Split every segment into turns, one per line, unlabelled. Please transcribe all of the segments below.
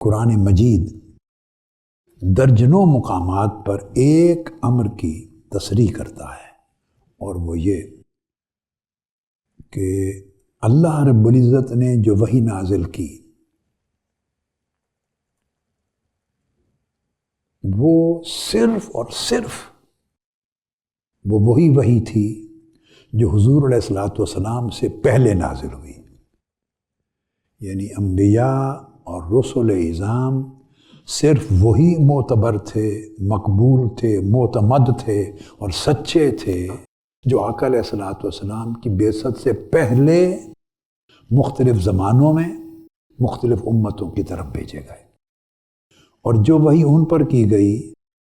قرآن مجید درجنوں مقامات پر ایک امر کی تصریح کرتا ہے، اور وہ یہ کہ اللہ رب العزت نے جو وحی نازل کی وہ صرف اور صرف وہ وہی وحی تھی جو حضور علیہ الصلوۃ والسلام سے پہلے نازل ہوئی، یعنی انبیاء اور رسل اعظام صرف وہی معتبر تھے، مقبول تھے، معتمد تھے اور سچے تھے جو آقا علیہ الصلوۃ والسلام کی بعثت سے پہلے مختلف زمانوں میں مختلف امتوں کی طرف بھیجے گئے، اور جو وحی ان پر کی گئی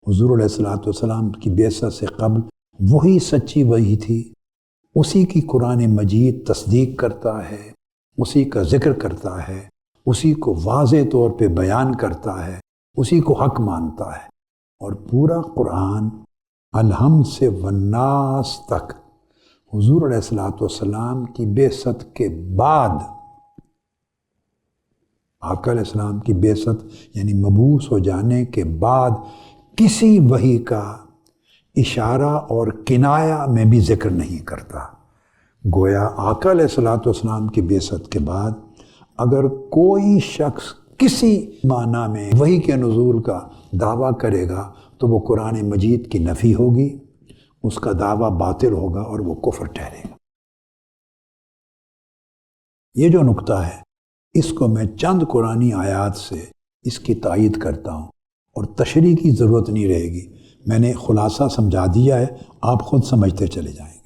حضور علیہ الصلوۃ والسلام کی بعثت سے قبل وہی سچی وحی تھی، اسی کی قرآن مجید تصدیق کرتا ہے، اسی کا ذکر کرتا ہے، اسی کو واضح طور پہ بیان کرتا ہے، اسی کو حق مانتا ہے، اور پورا قرآن الحمد سے والناس تک حضور علیہ الصلوۃ والسلام کی بعثت کے بعد، آقا علیہ السلام کی بعثت یعنی مبعوث ہو جانے کے بعد کسی وحی کا اشارہ اور کنایہ میں بھی ذکر نہیں کرتا۔ گویا آقا علیہ الصلوۃ والسلام کی بعثت کے بعد اگر کوئی شخص کسی معنی میں وحی کے نزول کا دعویٰ کرے گا تو وہ قرآن مجید کی نفی ہوگی، اس کا دعویٰ باطل ہوگا اور وہ کفر ٹھہرے گا۔ یہ جو نقطہ ہے اس کو میں چند قرآنی آیات سے اس کی تائید کرتا ہوں، اور تشریح کی ضرورت نہیں رہے گی، میں نے خلاصہ سمجھا دیا ہے، آپ خود سمجھتے چلے جائیں گے۔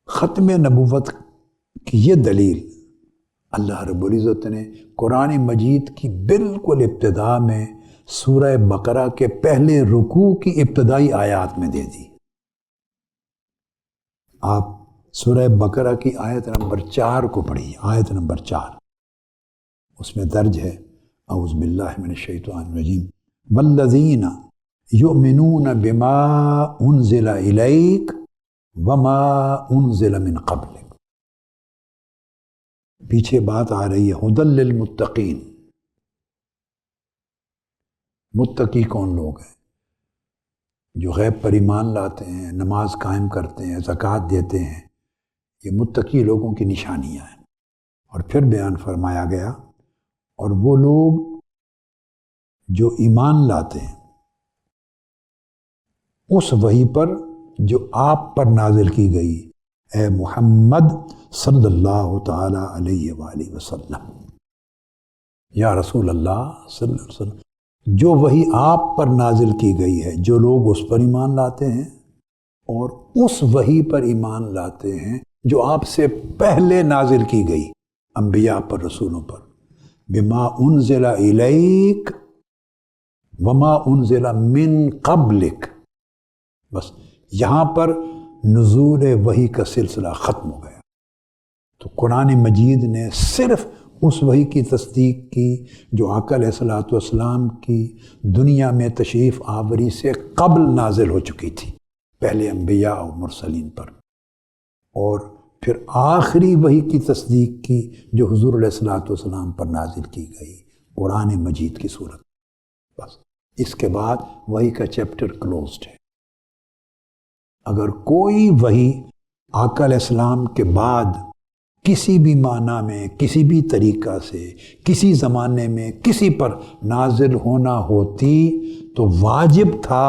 ختم نبوت کی یہ دلیل اللہ رب العزت نے قرآن مجید کی بالکل ابتدا میں سورہ بقرہ کے پہلے رکوع کی ابتدائی آیات میں دے دی۔ آپ سورہ بقرہ کی آیت نمبر 4 کو پڑھیے، آیت نمبر 4، اس میں درج ہے اعوذ باللہ من الشیطان الرجیم والذین یؤمنون بما انزل الیک وما انزل من قبلک۔ پیچھے بات آ رہی ہے ھدی للمتقین، متقی کون لوگ ہیں؟ جو غیب پر ایمان لاتے ہیں، نماز قائم کرتے ہیں، زکوٰۃ دیتے ہیں، یہ متقی لوگوں کی نشانیاں ہیں۔ اور پھر بیان فرمایا گیا اور وہ لوگ جو ایمان لاتے ہیں اس وحی پر جو آپ پر نازل کی گئی، اے محمد صلی اللہ تعالی علیہ وآلہ وسلم، یا رسول اللہ صلی اللہ علیہ وسلم، جو وحی آپ پر نازل کی گئی ہے، جو لوگ اس پر ایمان لاتے ہیں اور اس وحی پر ایمان لاتے ہیں جو آپ سے پہلے نازل کی گئی، انبیاء پر، رسولوں پر، بما انزل الیک وما انزل من قبلک، بس یہاں پر نزول وحی کا سلسلہ ختم ہو گیا۔ تو قرآن مجید نے صرف اس وحی کی تصدیق کی جو آقا علیہ الصلوۃ والسلام کی دنیا میں تشریف آوری سے قبل نازل ہو چکی تھی، پہلے انبیاء اور مرسلین پر، اور پھر آخری وحی کی تصدیق کی جو حضور علیہ الصلوۃ والسلام پر نازل کی گئی قرآن مجید کی صورت، بس اس کے بعد وحی کا چیپٹر کلوزڈ ہے۔ اگر کوئی وحی آقا علیہ السلام کے بعد کسی بھی معنی میں، کسی بھی طریقہ سے، کسی زمانے میں کسی پر نازل ہونا ہوتی تو واجب تھا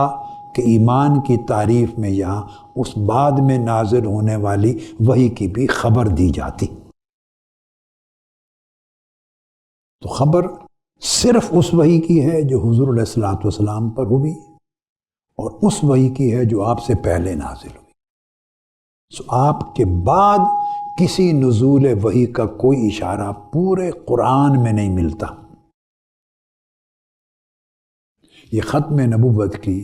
کہ ایمان کی تعریف میں یہاں اس بعد میں نازل ہونے والی وحی کی بھی خبر دی جاتی۔ تو خبر صرف اس وحی کی ہے جو حضور علیہ الصلوۃ والسلام پر ہوئی، اور اس وحی کی ہے جو آپ سے پہلے نازل ہوئی۔ سو آپ کے بعد کسی نزول وحی کا کوئی اشارہ پورے قرآن میں نہیں ملتا۔ یہ ختم نبوت کی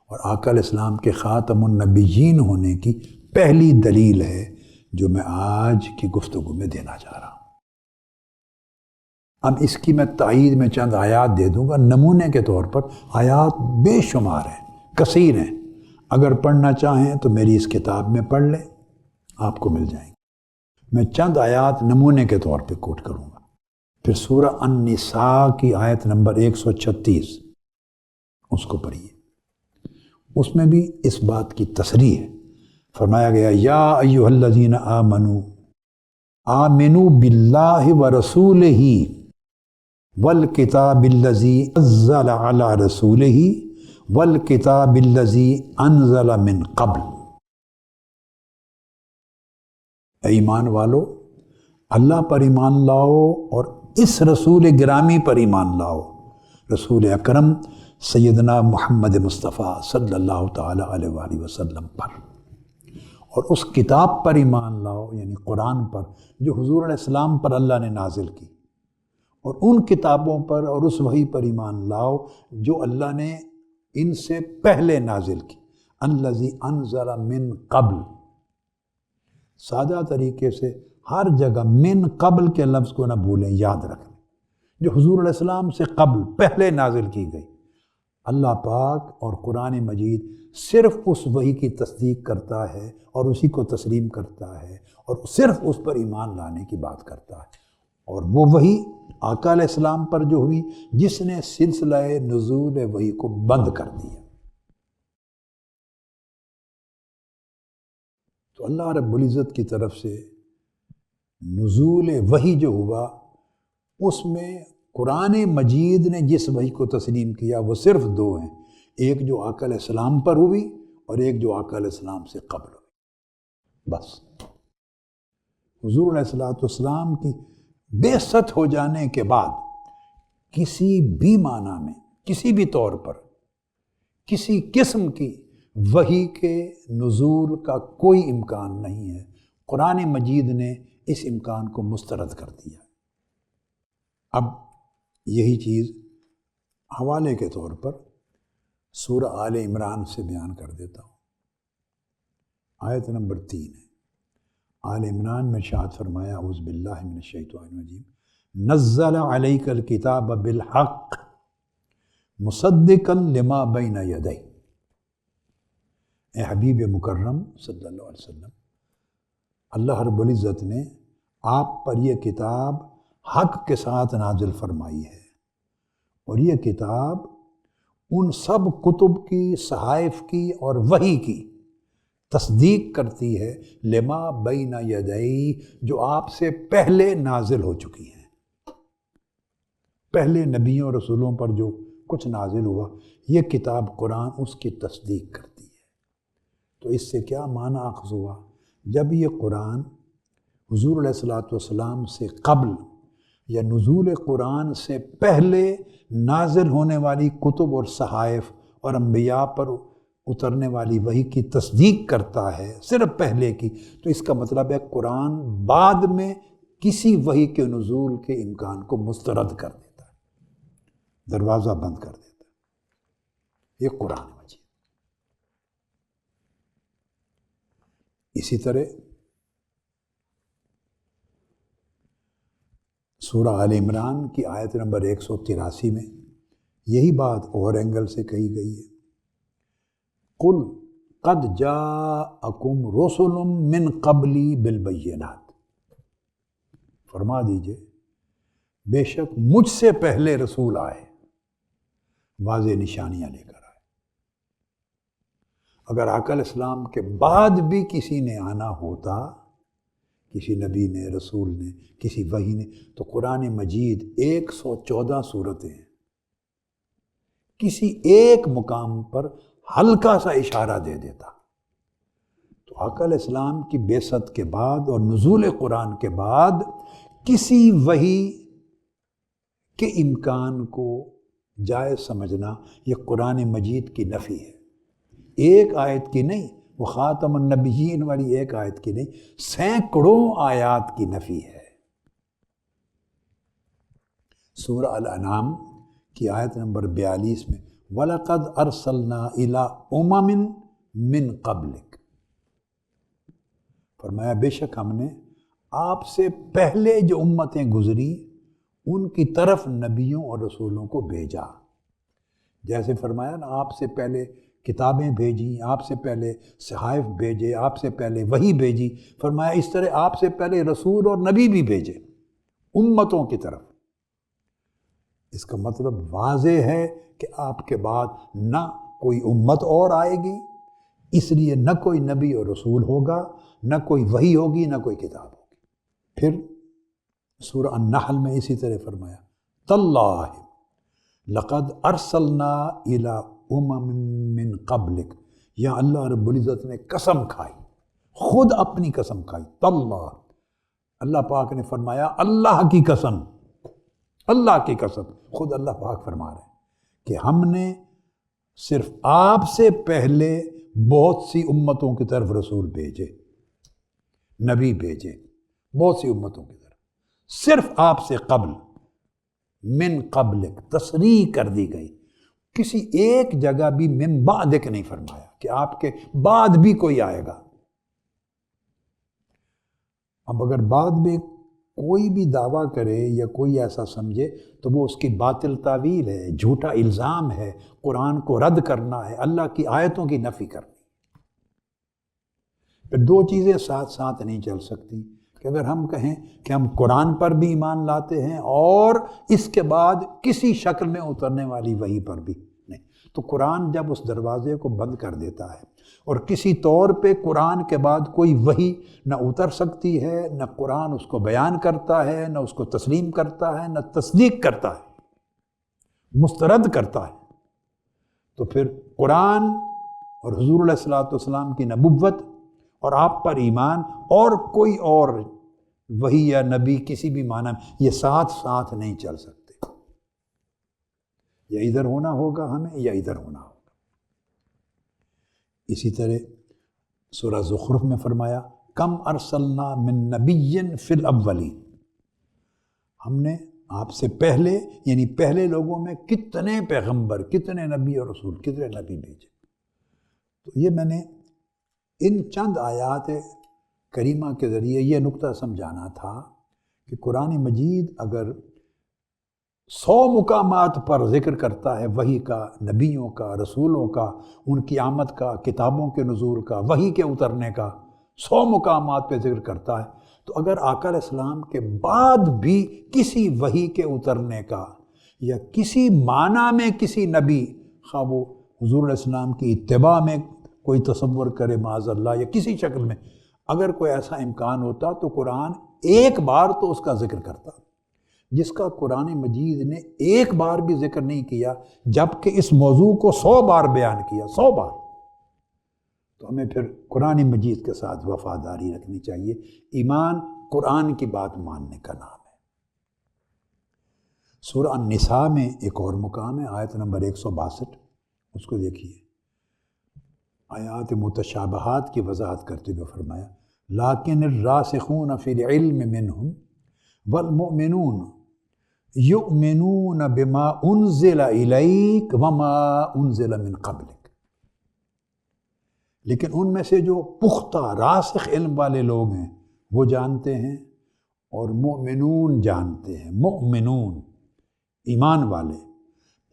اور آقا علیہ السلام کے خاتم النبیین ہونے کی پہلی دلیل ہے جو میں آج کی گفتگو میں دینا چاہ رہا ہوں۔ اب اس کی میں تائید میں چند آیات دے دوں گا نمونے کے طور پر۔ آیات بے شمار ہیں، کثیر ہیں، اگر پڑھنا چاہیں تو میری اس کتاب میں پڑھ لیں، آپ کو مل جائیں گے۔ میں چند آیات نمونے کے طور پہ کوٹ کروں گا۔ پھر سورہ النساء کی آیت نمبر 136 اس کو پڑھیے، اس میں بھی اس بات کی تصریح ہے۔ فرمایا گیا یا ایھا الذین آمنوا آمنوا باللہ ورسولہ والکتاب الذی انزل علی رسولہ والکتاب الذی انزل من قبل۔ اے ایمان والو، اللہ پر ایمان لاؤ اور اس رسول گرامی پر ایمان لاؤ، رسول اکرم سیدنا محمد مصطفیٰ صلی اللہ تعالیٰ علیہ وآلہ وسلم پر، اور اس کتاب پر ایمان لاؤ یعنی قرآن پر جو حضور علیہ السلام پر اللہ نے نازل کی، اور ان کتابوں پر اور اس وحی پر ایمان لاؤ جو اللہ نے ان سے پہلے نازل کی، الذی انزل من قبل۔ سادہ طریقے سے ہر جگہ من قبل کے لفظ کو نہ بھولیں، یاد رکھیں، جو حضور علیہ السلام سے قبل پہلے نازل کی گئی۔ اللہ پاک اور قرآن مجید صرف اس وحی کی تصدیق کرتا ہے اور اسی کو تسلیم کرتا ہے اور صرف اس پر ایمان لانے کی بات کرتا ہے، اور وہ وحی آقا علیہ السلام پر جو ہوئی جس نے سلسلہ نزول وحی کو بند کر دیا۔ تو اللہ رب العزت کی طرف سے نزول وحی جو ہوا اس میں قرآن مجید نے جس وحی کو تسلیم کیا وہ صرف دو ہیں، ایک جو آقا علیہ السلام پر ہوئی اور ایک جو آقا علیہ السلام سے قبل ہوئی، بس۔ حضور علیہ السلام کی بعثت ہو جانے کے بعد کسی بھی معنی میں، کسی بھی طور پر، کسی قسم کی وحی کے نزول کا کوئی امکان نہیں ہے۔ قرآن مجید نے اس امکان کو مسترد کر دیا۔ اب یہی چیز حوالے کے طور پر سورہ آل عمران سے بیان کر دیتا ہوں۔ آیت نمبر 3 ہے، آل عمران میں ارشاد فرمایا اعوذ باللہ من الشیطان الرجیم نزل علیک الکتاب بالحق مصدقا لما بین یدیہ۔ اے حبیب مکرم صلی اللہ علیہ وسلم، اللہ رب العزت نے آپ پر یہ کتاب حق کے ساتھ نازل فرمائی ہے، اور یہ کتاب ان سب کتب کی، صحائف کی اور وحی کی تصدیق کرتی ہے لما بین یدیہ، جو آپ سے پہلے نازل ہو چکی ہیں۔ پہلے نبیوں رسولوں پر جو کچھ نازل ہوا یہ کتاب قرآن اس کی تصدیق کرتی ہے۔ تو اس سے کیا معنی اخذ ہوا؟ جب یہ قرآن حضور علیہ السلام سے قبل یا نزول قرآن سے پہلے نازل ہونے والی کتب اور صحائف اور انبیاء پر اترنے والی وحی کی تصدیق کرتا ہے، صرف پہلے کی، تو اس کا مطلب ہے قرآن بعد میں کسی وحی کے نزول کے امکان کو مسترد کر دیتا ہے، دروازہ بند کر دیتا ہے۔ یہ قرآن مجید۔ اسی طرح سورہ آل عمران کی آیت نمبر 183 میں یہی بات اور اینگل سے کہی گئی ہے، قُلْ قَدْ جَاءَكُمْ رُسُلٌ مِّن قَبْلِي بِالْبَيِّنَاتِ، فرما دیجئے بے شک مجھ سے پہلے رسول آئے، واضح نشانیاں لے کر آئے۔ اگر آقا علیہ السلام کے بعد بھی کسی نے آنا ہوتا، کسی نبی نے، رسول نے، کسی وحی نے، تو قرآن مجید 114 صورتیں ہیں، کسی ایک مقام پر ہلکا سا اشارہ دے دیتا۔ تو آقا علیہ السلام کی بعثت کے بعد اور نزول قرآن کے بعد کسی وحی کے امکان کو جائز سمجھنا یہ قرآن مجید کی نفی ہے۔ ایک آیت کی نہیں، وہ خاتم النبیین والی ایک آیت کی نہیں، سینکڑوں آیات کی نفی ہے۔ سورہ الانعام کی آیت نمبر 42 میں وَلَقَدْ أَرْسَلْنَا إِلَىٰ أُمَمٍ مِّن قَبْلِكَ، فرمایا بے شک ہم نے آپ سے پہلے جو امتیں گزری ان کی طرف نبیوں اور رسولوں کو بھیجا۔ جیسے فرمایا نا، آپ سے پہلے کتابیں بھیجیں، آپ سے پہلے صحائف بھیجے، آپ سے پہلے وحی بھیجی، فرمایا اس طرح آپ سے پہلے رسول اور نبی بھی بھیجے امتوں کی طرف۔ اس کا مطلب واضح ہے کہ آپ کے بعد نہ کوئی امت اور آئے گی، اس لیے نہ کوئی نبی اور رسول ہوگا، نہ کوئی وحی ہوگی، نہ کوئی کتاب ہوگی۔ پھر سورہ النحل میں اسی طرح فرمایا تاللہ لقد ارسلنا الی امم من قبلک، یا اللہ رب العزت نے قسم کھائی، خود اپنی قسم کھائی، تاللہ، اللہ پاک نے فرمایا اللہ کی قسم، اللہ کی قسم، خود اللہ پاک فرما رہے ہیں کہ ہم نے صرف آپ سے پہلے بہت سی امتوں کی طرف رسول بھیجے، نبی بھیجے، بہت سی امتوں کی طرف، صرف آپ سے قبل، من قبلک تصریح کر دی گئی، کسی ایک جگہ بھی من بعدک نہیں فرمایا کہ آپ کے بعد بھی کوئی آئے گا۔ اب اگر بعد میں کوئی بھی دعویٰ کرے یا کوئی ایسا سمجھے تو وہ اس کی باطل تعویل ہے، جھوٹا الزام ہے، قرآن کو رد کرنا ہے، اللہ کی آیتوں کی نفی کرنی۔ پھر دو چیزیں ساتھ ساتھ نہیں چل سکتی کہ اگر ہم کہیں کہ ہم قرآن پر بھی ایمان لاتے ہیں اور اس کے بعد کسی شکل میں اترنے والی وحی پر بھی نہیں، تو قرآن جب اس دروازے کو بند کر دیتا ہے اور کسی طور پہ قرآن کے بعد کوئی وحی نہ اتر سکتی ہے، نہ قرآن اس کو بیان کرتا ہے، نہ اس کو تسلیم کرتا ہے، نہ تصدیق کرتا ہے، مسترد کرتا ہے، تو پھر قرآن اور حضور علیہ الصلوۃ والسلام کی نبوت اور آپ پر ایمان اور کوئی اور وحی یا نبی کسی بھی معنی میں یہ ساتھ ساتھ نہیں چل سکتے، یا ادھر ہونا ہوگا ہمیں یا ادھر ہونا ہوگا۔ اسی طرح سورہ زخرف میں فرمایا کم ارسلنا من نبی فی الاولین، ہم نے آپ سے پہلے یعنی پہلے لوگوں میں کتنے پیغمبر، کتنے نبی اور رسول، کتنے نبی بھیجے۔ تو یہ میں نے ان چند آیات کریمہ کے ذریعے یہ نقطہ سمجھانا تھا کہ قرآن مجید اگر 100 مقامات پر ذکر کرتا ہے وحی کا، نبیوں کا، رسولوں کا، ان کی آمد کا، کتابوں کے نزول کا، وحی کے اترنے کا 100 مقامات پہ ذکر کرتا ہے، تو اگر آقا علیہ السلام کے بعد بھی کسی وحی کے اترنے کا یا کسی معنی میں کسی نبی، خواہ وہ حضور علیہ السلام کی اتباع میں کوئی تصور کرے معاذ اللہ یا کسی شکل میں، اگر کوئی ایسا امکان ہوتا تو قرآن ایک بار تو اس کا ذکر کرتا، جس کا قرآن مجید نے ایک بار بھی ذکر نہیں کیا، جبکہ اس موضوع کو 100 بار بیان کیا، 100 بار۔ تو ہمیں پھر قرآن مجید کے ساتھ وفاداری رکھنی چاہیے۔ ایمان قرآن کی بات ماننے کا نام ہے۔ سورہ النساء میں ایک اور مقام ہے، آیت نمبر 162، اس کو دیکھیے۔ آیات متشابہات کی وضاحت کرتے ہوئے فرمایا لیکن الراسخون فی العلم منہم والمؤمنون یؤمنون بما انزل الیک وما انزل من قبلک، لیکن ان میں سے جو پختہ راسخ علم والے لوگ ہیں وہ جانتے ہیں، اور مؤمنون جانتے ہیں، مؤمنون ایمان والے۔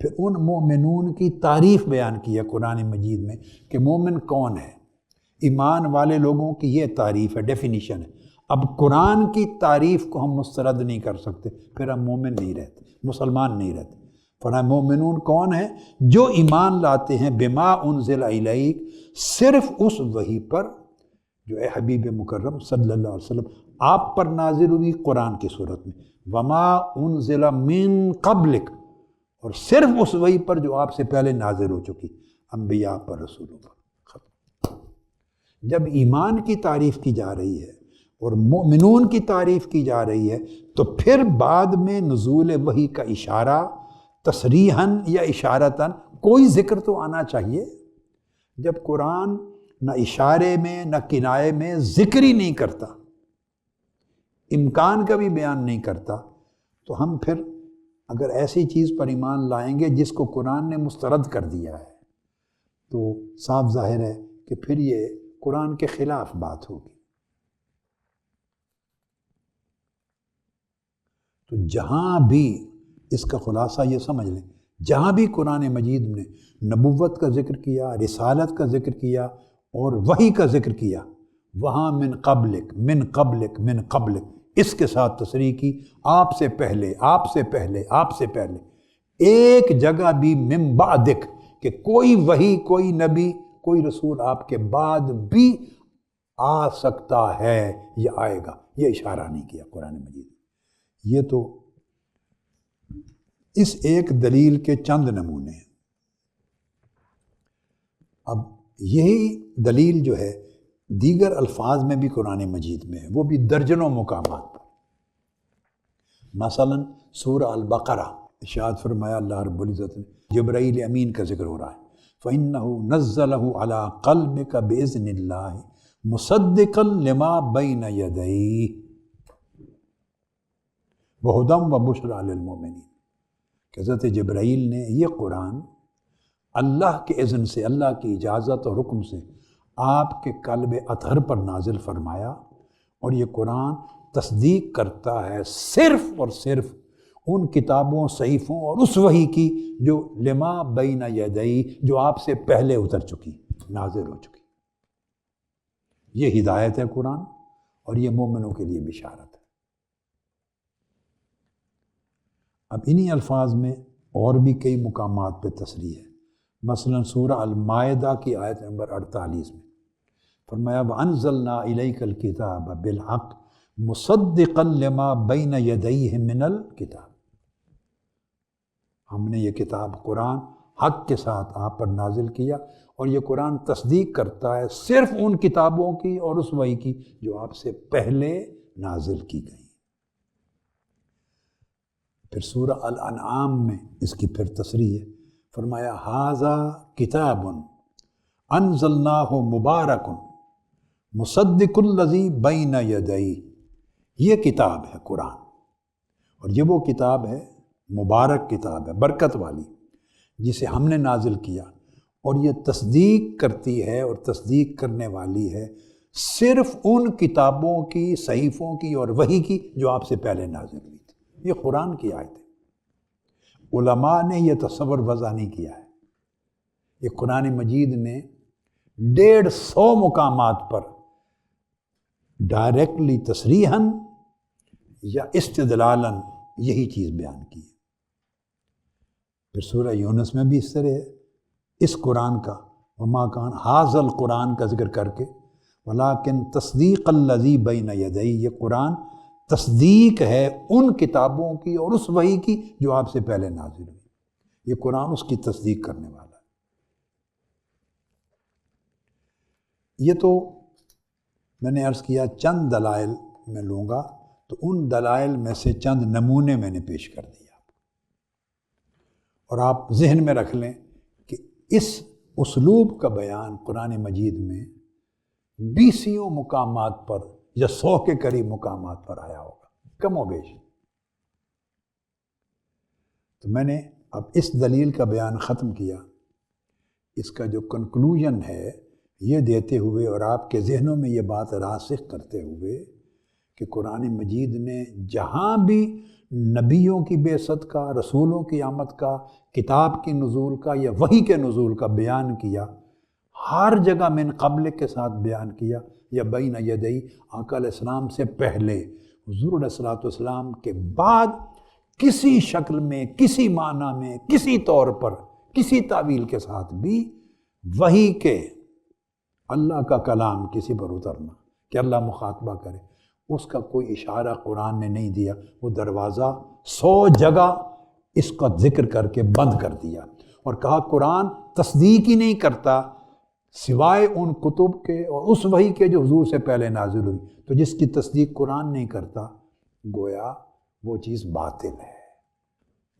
پھر ان مومنون کی تعریف بیان کی ہے قرآن مجید میں کہ مومن کون ہے۔ ایمان والے لوگوں کی یہ تعریف ہے، ڈیفینیشن ہے۔ اب قرآن کی تعریف کو ہم مسترد نہیں کر سکتے، پھر ہم مومن نہیں رہتے، مسلمان نہیں رہتے۔ فرمایا مومنون کون ہے؟ جو ایمان لاتے ہیں بما انزل الیک، صرف اس وحی پر جو اے حبیب مکرم صلی اللہ علیہ وسلم آپ پر نازل ہوئی قرآن کی صورت میں، وما انزل من قبلک، اور صرف اس وحی پر جو آپ سے پہلے نازل ہو چکی، انبیاء پر، رسولوں پر۔ جب ایمان کی تعریف کی جا رہی ہے اور مؤمنون کی تعریف کی جا رہی ہے تو پھر بعد میں نزول وحی کا اشارہ تصریحاً یا اشارتاً کوئی ذکر تو آنا چاہیے۔ جب قرآن نہ اشارے میں نہ کنایے میں ذکر ہی نہیں کرتا، امکان کا بھی بیان نہیں کرتا، تو ہم پھر اگر ایسی چیز پر ایمان لائیں گے جس کو قرآن نے مسترد کر دیا ہے تو صاف ظاہر ہے کہ پھر یہ قرآن کے خلاف بات ہوگی۔ تو جہاں بھی اس کا خلاصہ یہ سمجھ لیں، جہاں بھی قرآن مجید نے نبوت کا ذکر کیا، رسالت کا ذکر کیا اور وحی کا ذکر کیا، وہاں من قبلک من قبلک من قبلک اس کے ساتھ تصریح کی، آپ سے پہلے آپ سے پہلے آپ سے پہلے، ایک جگہ بھی من بعدک کہ کوئی وحی، کوئی نبی، کوئی رسول آپ کے بعد بھی آ سکتا ہے یا آئے گا، یہ اشارہ نہیں کیا قرآن مجید۔ یہ تو اس ایک دلیل کے چند نمونے ہیں۔ اب یہی دلیل جو ہے دیگر الفاظ میں بھی قرآن مجید میں ہے، وہ بھی درجنوں مقامات پر۔ مثلا سورہ البقرہ ارشاد فرمایا اللہ رب العزت نے، جبرائیل امین کا ذکر ہو رہا ہے، فَإِنَّهُ نَزَّلَهُ عَلَىٰ قَلْبِكَ بِإِذْنِ اللَّهِ مُصَدِّقًا لِمَا بَيْنَ يَدَيْهِ وَهُدًى وَبُشْرًى لِلْمُؤْمِنِينَ کہ حضرت جبرائیل نے یہ قرآن اللہ کے اذن سے، اللہ کی اجازت اور حکم سے آپ کے قلب اطہر پر نازل فرمایا، اور یہ قرآن تصدیق کرتا ہے صرف اور صرف ان کتابوں، صحیفوں اور اس وحی کی جو لما بین یدئی، جو آپ سے پہلے اتر چکی، نازل ہو چکی۔ یہ ہدایت ہے قرآن، اور یہ مومنوں کے لیے بشارت ہے۔ اب انہی الفاظ میں اور بھی کئی مقامات پہ تصریح ہے۔ مثلا سورہ المائدہ کی آیت نمبر 48 میں فرمایا وَأَنزَلْنَا إِلَيْكَ الْكِتَابَ بِالْحَقِّ مُصَدِّقًا لِمَا بَيْنَ يَدَيْهِ مِنَ الْكِتَابِ، ہم نے یہ کتاب قرآن حق کے ساتھ آپ پر نازل کیا، اور یہ قرآن تصدیق کرتا ہے صرف ان کتابوں کی اور اس وحی کی جو آپ سے پہلے نازل کی گئی۔ پھر سورہ الانعام میں اس کی پھر تصریح ہے، فرمایا ھذا کتاب انزلناہ مبارک مصدق الذی بین یدیہ، یہ کتاب ہے قرآن، اور یہ وہ کتاب ہے، مبارک کتاب ہے، برکت والی، جسے ہم نے نازل کیا، اور یہ تصدیق کرتی ہے اور تصدیق کرنے والی ہے صرف ان کتابوں کی، صحیفوں کی اور وحی کی جو آپ سے پہلے نازل ہوئی تھی۔ یہ قرآن کی آیت ہے، علماء نے یہ تصور وضع نہیں کیا ہے۔ یہ قرآن مجید نے 150 مقامات پر ڈائریکٹلی تصریحاً یا استدلالاً یہی چیز بیان کی ہے۔ پھر سورہ یونس میں بھی اس طرح ہے، اس قرآن کا وما کان ھذا القرآن کا ذکر کر کے ولیکن تصدیق الذی بین یدیہ، یہ قرآن تصدیق ہے ان کتابوں کی اور اس وحی کی جو آپ سے پہلے نازل ہوئی۔ یہ قرآن اس کی تصدیق کرنے والا ہے۔ یہ تو میں نے عرض کیا چند دلائل میں لوں گا، تو ان دلائل میں سے چند نمونے میں نے پیش کر دیا، اور آپ ذہن میں رکھ لیں کہ اس اسلوب کا بیان قرآن مجید میں 20 مقامات پر یا 100 کے قریب مقامات پر آیا ہوگا، کم و بیش۔ تو میں نے اب اس دلیل کا بیان ختم کیا، اس کا جو کنکلوژن ہے یہ دیتے ہوئے اور آپ کے ذہنوں میں یہ بات راسخ کرتے ہوئے کہ قرآن مجید نے جہاں بھی نبیوں کی بعثت کا، رسولوں کی آمد کا، کتاب کی نزول کا یا وحی کے نزول کا بیان کیا، ہر جگہ من قبل کے ساتھ بیان کیا، یا بین یدی، آقا علیہ السلام سے پہلے، حضور علیہ السلام کے بعد، کسی شکل میں، کسی معنی میں، کسی طور پر، کسی تعویل کے ساتھ بھی وحی کے، اللہ کا کلام کسی پر اترنا کہ اللہ مخاطبہ کرے، اس کا کوئی اشارہ قرآن نے نہیں دیا۔ وہ دروازہ 100 جگہ اس کا ذکر کر کے بند کر دیا، اور کہا قرآن تصدیق ہی نہیں کرتا سوائے ان کتب کے اور اس وحی کے جو حضور سے پہلے نازل ہوئی، تو جس کی تصدیق قرآن نہیں کرتا گویا وہ چیز باطل ہے۔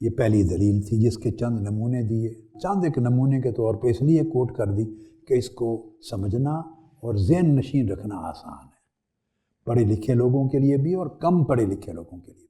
یہ پہلی دلیل تھی جس کے چند نمونے دیے، چند ایک نمونے کے طور پہ اس لیے کوٹ کر دی کہ اس کو سمجھنا اور ذہن نشین رکھنا آسان ہے، پڑھے لکھے لوگوں کے لیے بھی اور کم پڑھے لکھے لوگوں کے لیے۔